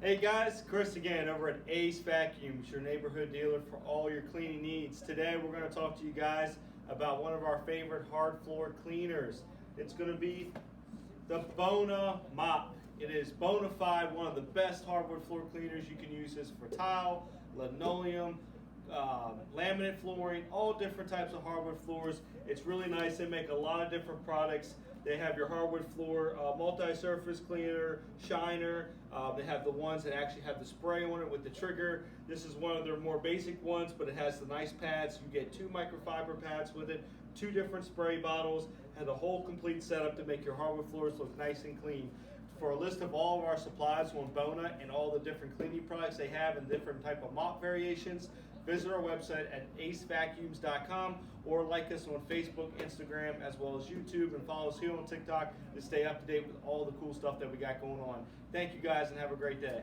Hey guys, Chris again over at Acevacuums, your neighborhood dealer for all your cleaning needs. Today we're going to talk to you guys about one of our favorite hard floor cleaners. It's going to be the Bona Mop. It is bona fide one of the best hardwood floor cleaners. You can use this for tile, linoleum, laminate flooring, all different types of hardwood floors. It's really nice. They make a lot of different products. They have your hardwood floor multi-surface cleaner, shiner. They have the ones that actually have the spray on it with the trigger. This is one of their more basic ones, but it has the nice pads. You get 2 microfiber pads with it, 2 different spray bottles, and the whole complete setup to make your hardwood floors look nice and clean. For a list of all of our supplies on Bona and all the different cleaning products they have and different type of mop variations, visit our website at acevacuums.com or like us on Facebook, Instagram, as well as YouTube, and follow us here on TikTok to stay up to date with all the cool stuff that we got going on. Thank you guys and have a great day.